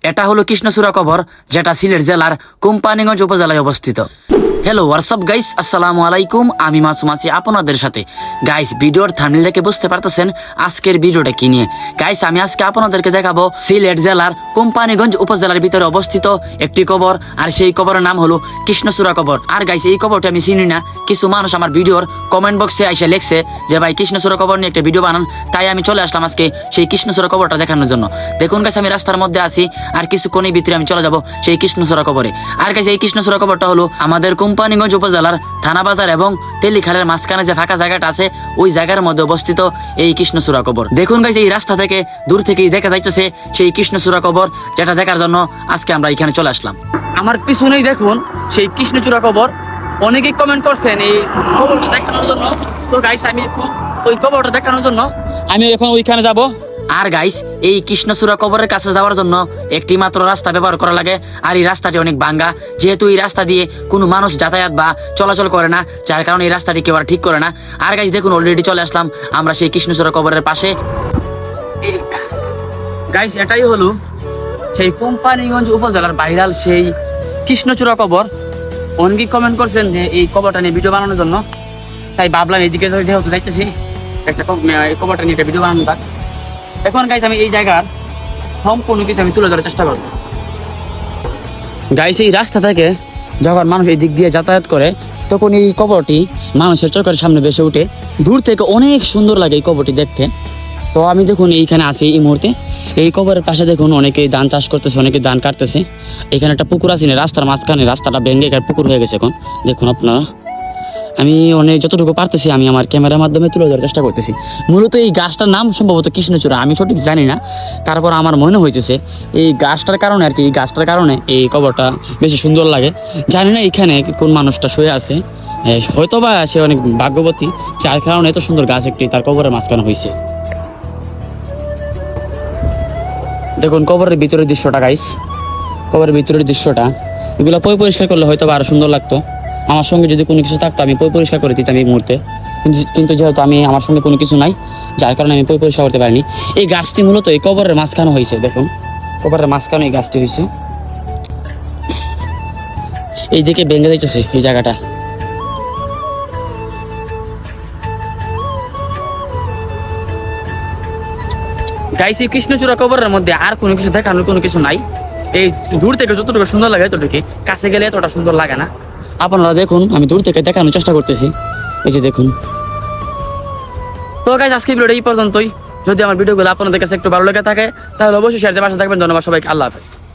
এটা হলো কৃষ্ণচূড়া কবর, যেটা সিলেট জেলার কোম্পানিগঞ্জ উপজেলায় অবস্থিত। হ্যালো হোয়াটসঅ্যাপ গাইস, আসসালামু আলাইকুম। আমি মাসুম আছি আপনাদের সাথে। গাইস, ভিডিওর থাম্বনেল দেখে বুঝতে পারতেছেন আজকের ভিডিওটা কি নিয়ে। গাইস, আমি আজকে আপনাদেরকে দেখাবো সিলেট জেলার কোম্পানিগঞ্জ উপজেলার ভিতরে অবস্থিত একটি কবর, আর সেই কবরের নাম হলো কৃষ্ণচূড়া কবর। আর গাইস, এই কবরটা আমি চিনি না। কিছু মানুষ আমার ভিডিওর কমেন্ট বক্সে এসে লিখছে যে ভাই কৃষ্ণচূড়া কবর নিয়ে একটা ভিডিও বানান, তাই আমি চলে আসলাম আজকে সেই কৃষ্ণচূড়া কবরটা দেখানোর জন্য। দেখুন গাইস, আমি রাস্তার মধ্যে আছি, আর কিছুক্ষণের ভিতরে আমি চলে যাব সেই কৃষ্ণচূড়া কবরে। আর গাইস, এই কৃষ্ণচূড়া কবরটা হলো আমাদের কোম্পানিগঞ্জ উপজেলার থানা বাজার এবং তেলিখালের মাঝখানে যে ফাঁকা জায়গাটা আছে, ওই জায়গার মধ্যে অবস্থিত এই কৃষ্ণচূড়া কবর। দেখুন গাইস, এই রাস্তা থেকে দূর থেকেই দেখা যাইতেছে সেই কৃষ্ণচূড়া কবর, যেটা দেখার জন্য আজকে আমরা এখানে চলে আসলাম। আমার পিছনেই দেখুন সেই কৃষ্ণচূড়া কবর। অনেকেই কমেন্ট করছেন এই কবরটা দেখানোর জন্য। তো গাইস, আমি ওই কবরটা দেখানোর জন্য আমি এখন ওইখানে যাব। আর গাইস, এই কৃষ্ণচূড়া কবরের কাছে যাওয়ার জন্য একটি মাত্র রাস্তা ব্যবহার করা লাগে, আর এই রাস্তাটি অনেক ভাঙ্গা। যেহেতু এই রাস্তা দিয়ে কোনো মানুষ যাতায়াত বা চলাচল করে না, যার কারণে এই রাস্তাটি কেউ আর ঠিক করে না। আর গাইস দেখুন, অলরেডি চলে আসলাম আমরা সেই কৃষ্ণচূড়া কবরের পাশে। গাইস, এটাই হলো সেই কোম্পানিগঞ্জ উপজেলার ভাইরাল সেই কৃষ্ণচূড়া কবর। অনেকেই কমেন্ট করছেন যে এই কবরটা নিয়ে ভিডিও বানানোর জন্য, তাই ভাবলাম এইদিকে যেহেতু যাইতেছি একটা কবরটা নিয়ে একটা ভিডিও বানানো থাক। এখন গাইস, আমি এই জায়গার সম্পূর্ণ কিছু আমি তুলে ধরার চেষ্টা করব। গাইস, এই রাস্তা থেকে যখন মানুষ এই দিক দিয়ে যাতায়াত করে, তখন এই কবরটি মানুষের চোখের সামনে ভেসে উঠে। দূর থেকে অনেক সুন্দর লাগে এই কবরটি দেখতে। তো আমি দেখুন এইখানে আছি এই মুহূর্তে। এই কবরের পাশে দেখুন অনেকেই ধান চাষ করতেছে, অনেকে ধান কাটতেছে। এখানে একটা পুকুর আছে রাস্তার মাঝখানে, রাস্তাটা ভেঙে এখানে পুকুর হয়ে গেছে। এখন দেখুন আপনারা, আমি যতটুকু পারতেছি আমি আমার ক্যামেরার মাধ্যমে তুলে ধরার চেষ্টা করতেছি। মূলত এই গাছটার নাম সম্ভবত কৃষ্ণচূড়া, আমি সঠিক জানি না। তারপর আমার মনে হইতেছে এই গাছটার কারণে আর কি, এই গাছটার কারণে এই কবরটা বেশি সুন্দর লাগে। জানি না এখানে কোন মানুষটা শুয়ে আছে, হয়তো বা সে অনেক ভাগ্যবতী, যার কারণে এত সুন্দর গাছ একটি তার কবরের মাঝখানে হয়েছে। দেখুন কবরের ভিতরের দৃশ্যটা গাইস, কবরের ভিতরের দৃশ্যটা, এগুলো পরিষ্কার করলে হয়তো বা আরো সুন্দর লাগতো। আমার সঙ্গে যদি কোনো কিছু থাকতো আমি পরিষ্কার করে দিতাম এই মুহূর্তে, কিন্তু যেহেতু আমার সঙ্গে কোনো কিছু নাই, যার কারণে আমি পরিষ্কার করতে পারিনি। এই গাছটি মূলত এই কবরের মাঝখানে হয়েছে। দেখুন কবরের মাঝখানে এই গাছটি হয়েছে, এই দিকে ভেঙে যাইতেছে এই জায়গাটা। গাইস, এই কৃষ্ণচূড়া কবরের মধ্যে আর কোনো কিছু দেখানোর কোনো কিছু নাই। এই দূর থেকে যতটুকু সুন্দর লাগে ততটুকু, কাছে গেলে এতটা সুন্দর লাগে না। আপনারা দেখুন, আমি দূর থেকে দেখানোর চেষ্টা করতেছি। এই যে দেখুন। তো গাইস, আজকে ভিডিওটা এই পর্যন্তই। যদি আমার ভিডিওগুলো আপনাদের কাছে একটু ভালো লেগে থাকে তাহলে অবশ্যই শেয়ার দিয়ে পাশে থাকবেন। ধন্যবাদ সবাইকে, আল্লাহ হাফেজ।